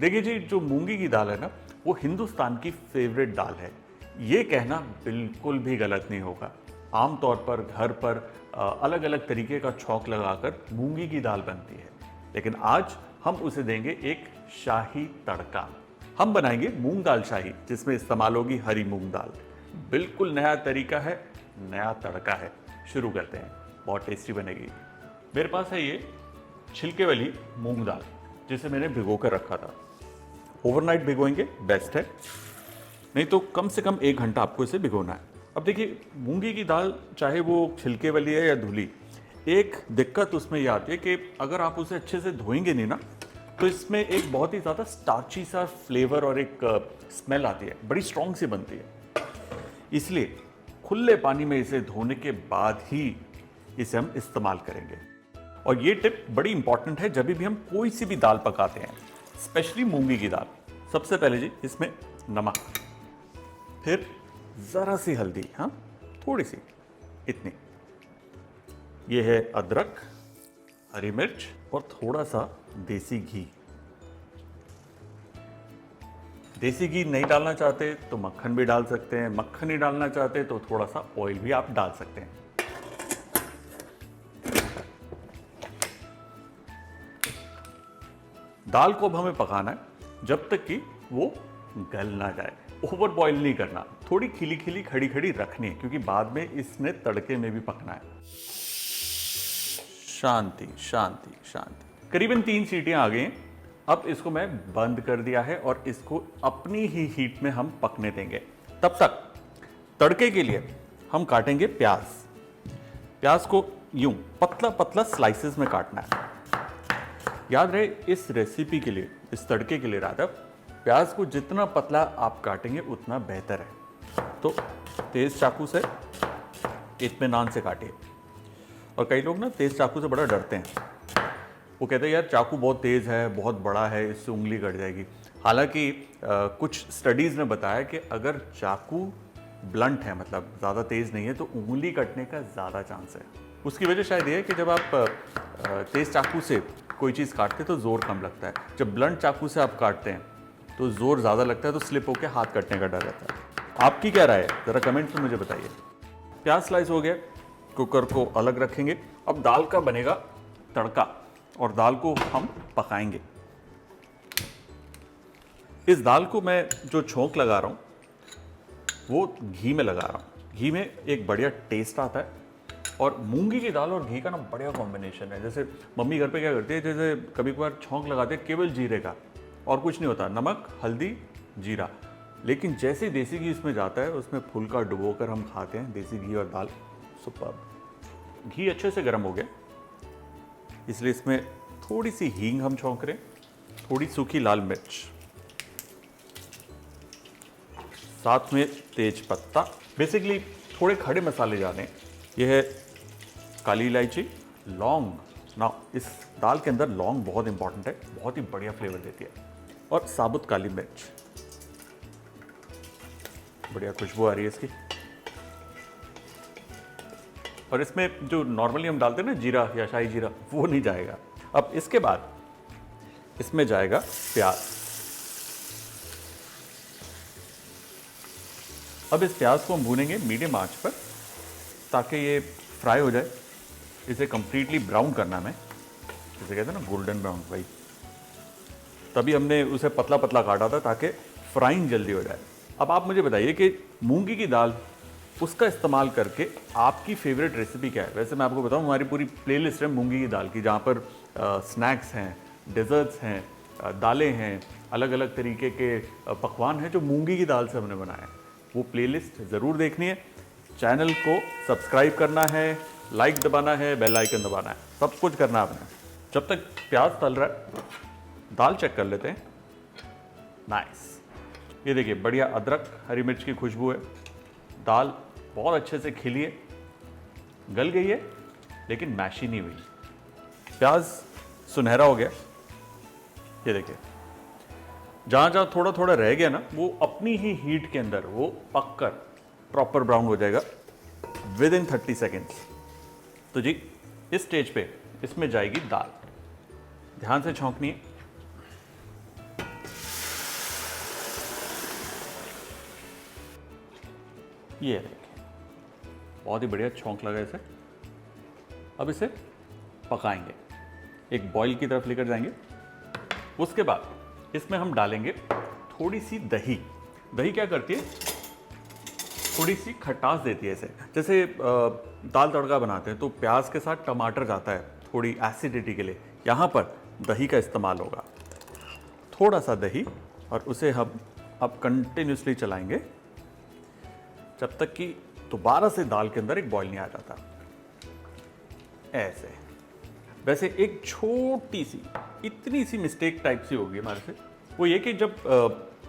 देखिए जी, जो मूंगी की दाल है ना, वो हिंदुस्तान की फेवरेट दाल है। ये कहना बिल्कुल भी गलत नहीं होगा। आमतौर पर घर पर अलग अलग तरीके का छौंक लगाकर मूंगी की दाल बनती है, लेकिन आज हम उसे देंगे एक शाही तड़का। हम बनाएंगे मूंग दाल शाही, जिसमें इस्तेमाल होगी हरी मूंग दाल। बिल्कुल नया तरीका है, नया तड़का है। शुरू करते हैं, बहुत टेस्टी बनेगी। मेरे पास है ये छिलके वाली मूंग दाल, जिसे मैंने भिगो कर रखा था। ओवरनाइट भिगोएंगे बेस्ट है, नहीं तो कम से कम 1 घंटा आपको इसे भिगोना है। अब देखिए, मूंगी की दाल चाहे वो छिलके वाली है या धुली, एक दिक्कत उसमें यह आती है कि अगर आप उसे अच्छे से धोएंगे नहीं ना, तो इसमें एक बहुत ही ज़्यादा स्टार्ची सा फ्लेवर और एक स्मेल आती है, बड़ी स्ट्रॉन्ग सी बनती है। इसलिए खुले पानी में इसे धोने के बाद ही इसे हम इस्तेमाल करेंगे। और ये टिप बड़ी इंपॉर्टेंट है जब भी हम कोई सी भी दाल पकाते हैं, स्पेशली मूंगी की दाल। सबसे पहले जी इसमें नमक, फिर ज़रा सी हल्दी, हाँ थोड़ी सी, इतनी। ये है अदरक, हरी मिर्च और थोड़ा सा देसी घी। देसी घी नहीं डालना चाहते तो मक्खन भी डाल सकते हैं, मक्खन नहीं डालना चाहते तो थोड़ा सा ऑयल भी आप डाल सकते हैं। दाल को अब हमें पकाना है जब तक कि वो गल ना जाए। ओवर बॉईल नहीं करना, थोड़ी खिली खिली खड़ी खड़ी रखनी है, क्योंकि बाद में इसने तड़के में भी पकना है। शांति शांति शांति। करीबन 3 सीटियां आ गई हैं। अब इसको मैं बंद कर दिया है और इसको अपनी ही हीट में हम पकने देंगे। तब तक तड़के के लिए हम काटेंगे प्याज। प्याज को यूं पतला पतला स्लाइसेस में काटना है। याद रहे, इस रेसिपी के लिए, इस तड़के के लिए राधा, प्याज को जितना पतला आप काटेंगे उतना बेहतर है। तो तेज चाकू से इत्मीनान से काटिए। और कई लोग ना तेज चाकू से बड़ा डरते हैं, वो कहते हैं यार चाकू बहुत तेज़ है, बहुत बड़ा है, इससे उंगली कट जाएगी। हालांकि कुछ स्टडीज़ ने बताया कि अगर चाकू ब्लंट है, मतलब ज़्यादा तेज़ नहीं है, तो उंगली कटने का ज़्यादा चांस है। उसकी वजह शायद ये है कि जब आप तेज़ चाकू से कोई चीज़ काटते हैं तो ज़ोर कम लगता है, जब ब्लंट चाकू से आप काटते हैं तो ज़ोर ज़्यादा लगता है, तो स्लिप होकर हाथ कटने का डर रहता है। आपकी क्या राय है, ज़रा कमेंट में मुझे बताइए। प्याज स्लाइस हो गया, कुकर को अलग रखेंगे। अब दाल का बनेगा तड़का और दाल को हम पकाएंगे। इस दाल को मैं जो छौंक लगा रहा हूँ वो घी में लगा रहा हूँ। घी में एक बढ़िया टेस्ट आता है, और मूंगी की दाल और घी का ना बढ़िया कॉम्बिनेशन है। जैसे मम्मी घर पे क्या करती है, जैसे कभी कभार छौंक लगाते हैं केवल जीरे का, और कुछ नहीं होता, नमक हल्दी जीरा। लेकिन जैसे ही देसी घी इसमें जाता है, उसमें फुल्का डुबोकर हम खाते हैं, देसी घी और दाल, सुपर्ब। घी अच्छे से गर्म हो गया, इसलिए इसमें थोड़ी सी हींग हम छौंक रहे हैं, थोड़ी सूखी लाल मिर्च, साथ में तेज पत्ता, बेसिकली थोड़े खड़े मसाले जाने। यह है काली इलायची, लौंग। ना इस दाल के अंदर लौंग बहुत इंपॉर्टेंट है, बहुत ही बढ़िया फ्लेवर देती है। और साबुत काली मिर्च, बढ़िया खुशबू आ रही है इसकी। और इसमें जो नॉर्मली हम डालते हैं ना जीरा या शाही जीरा, वो नहीं जाएगा। अब इसके बाद इसमें जाएगा प्याज। अब इस प्याज को हम भूनेंगे मीडियम आंच पर, ताकि ये फ्राई हो जाए। इसे कंप्लीटली ब्राउन करना है, जिसे कहते हैं ना गोल्डन ब्राउन, भाई। तभी हमने उसे पतला पतला काटा था, ताकि फ्राइंग जल्दी हो जाए। अब आप मुझे बताइए कि मूंगी की दाल, उसका इस्तेमाल करके आपकी फेवरेट रेसिपी क्या है। वैसे मैं आपको बताऊं, हमारी पूरी प्लेलिस्ट है मूंगी की दाल की, जहाँ पर स्नैक्स हैं, डेजर्ट्स हैं, दालें हैं, अलग अलग तरीके के पकवान हैं जो मूंगी की दाल से हमने बनाए हैं। वो प्लेलिस्ट ज़रूर देखनी है। चैनल को सब्सक्राइब करना है, लाइक दबाना है, बेल आइकन दबाना है, सब कुछ करना है आपने। जब तक प्याज तल रहा है, दाल चेक कर लेते हैं। नाइस, ये देखिए बढ़िया अदरक हरी मिर्च की खुशबू है। दाल बहुत अच्छे से खिली है, गल गई है, लेकिन मैशी नहीं हुई। प्याज सुनहरा हो गया, ये देखिए। जहाँ जहाँ थोड़ा थोड़ा रह गया ना, वो अपनी ही हीट के अंदर वो पककर प्रॉपर ब्राउन हो जाएगा विद इन 30 सेकेंड्स। तो जी इस स्टेज पे इसमें जाएगी दाल। ध्यान से छौंकनी है। ये देखिए, बहुत ही बढ़िया छौंक लगा इसे। अब इसे पकाएंगे, एक बॉईल की तरफ लेकर जाएंगे। उसके बाद इसमें हम डालेंगे थोड़ी सी दही। दही क्या करती है, थोड़ी सी खटास देती है इसे। जैसे दाल तड़का बनाते हैं तो प्याज के साथ टमाटर जाता है थोड़ी एसिडिटी के लिए, यहाँ पर दही का इस्तेमाल होगा। थोड़ा सा दही, और उसे हम अब कंटिन्यूसली चलाएंगे जब तक कि दोबारा से दाल के अंदर एक बॉईल नहीं आ जाता। ऐसे। वैसे एक छोटी सी, इतनी सी मिस्टेक टाइप सी होगी हमारे से, वो ये कि जब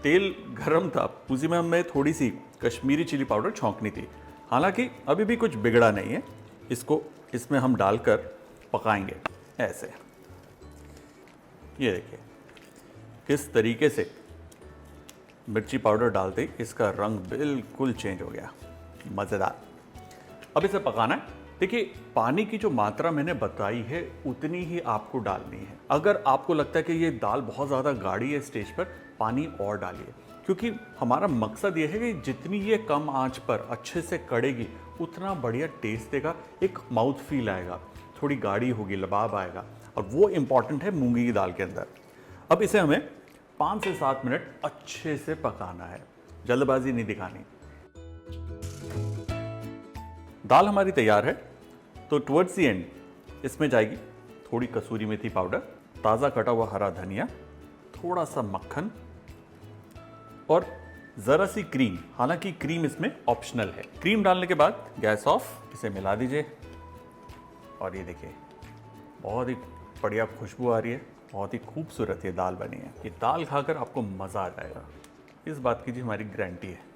तेल गरम था उसी में हमें थोड़ी सी कश्मीरी चिली पाउडर छौंकनी थी। हालांकि अभी भी कुछ बिगड़ा नहीं है, इसको इसमें हम डालकर पकाएंगे ऐसे। ये देखिए किस तरीके से मिर्ची पाउडर डालते ही इसका रंग बिल्कुल चेंज हो गया, मज़ेदार। अब इसे पकाना है। देखिए, पानी की जो मात्रा मैंने बताई है उतनी ही आपको डालनी है। अगर आपको लगता है कि ये दाल बहुत ज़्यादा गाढ़ी है स्टेज पर, पानी और डालिए, क्योंकि हमारा मकसद ये है कि जितनी ये कम आंच पर अच्छे से कड़ेगी उतना बढ़िया टेस्ट देगा, एक माउथ फील आएगा, थोड़ी गाढ़ी होगी, लबाब आएगा, और वो इम्पॉर्टेंट है मूंगी की दाल के अंदर। अब इसे हमें 5 से 7 मिनट अच्छे से पकाना है, जल्दबाजी नहीं दिखानी। दाल हमारी तैयार है, तो टुवर्ड्स द एंड इसमें जाएगी थोड़ी कसूरी मेथी पाउडर, ताज़ा कटा हुआ हरा धनिया, थोड़ा सा मक्खन और ज़रा सी क्रीम। हालांकि क्रीम इसमें ऑप्शनल है। क्रीम डालने के बाद गैस ऑफ, इसे मिला दीजिए, और ये देखिए बहुत ही बढ़िया खुशबू आ रही है, बहुत ही खूबसूरत ये दाल बनी है। ये दाल खाकर आपको मज़ा आ जाएगा, इस बात की जी हमारी गारंटी है।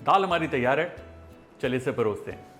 दाल हमारी तैयार है, चलिए इसे परोसते हैं।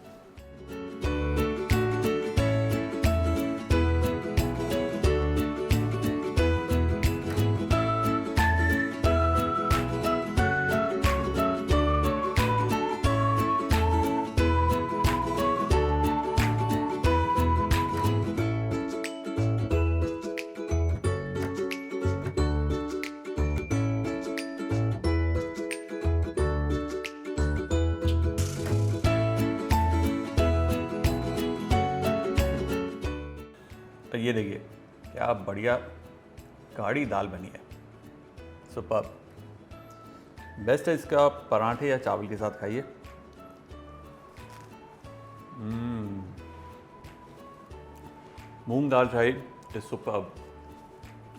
तो ये देखिए क्या बढ़िया गाढ़ी दाल बनी है, सुपर्ब। बेस्ट है इसका पराठे या चावल के साथ खाइए। मूंग दाल चाय is superb.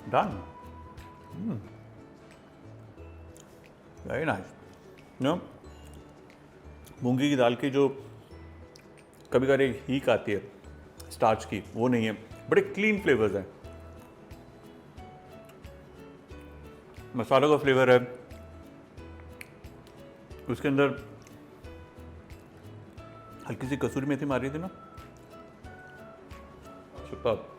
Done. Very nice. No, मूंगी की दाल की जो कभी कभी एक हीक आती है स्टार्च की, वो नहीं है, बड़े क्लीन फ्लेवर्स हैं। मसालों का फ्लेवर है, उसके अंदर हल्की सी कसूरी मेथी मारी थी ना, सुपर्ब।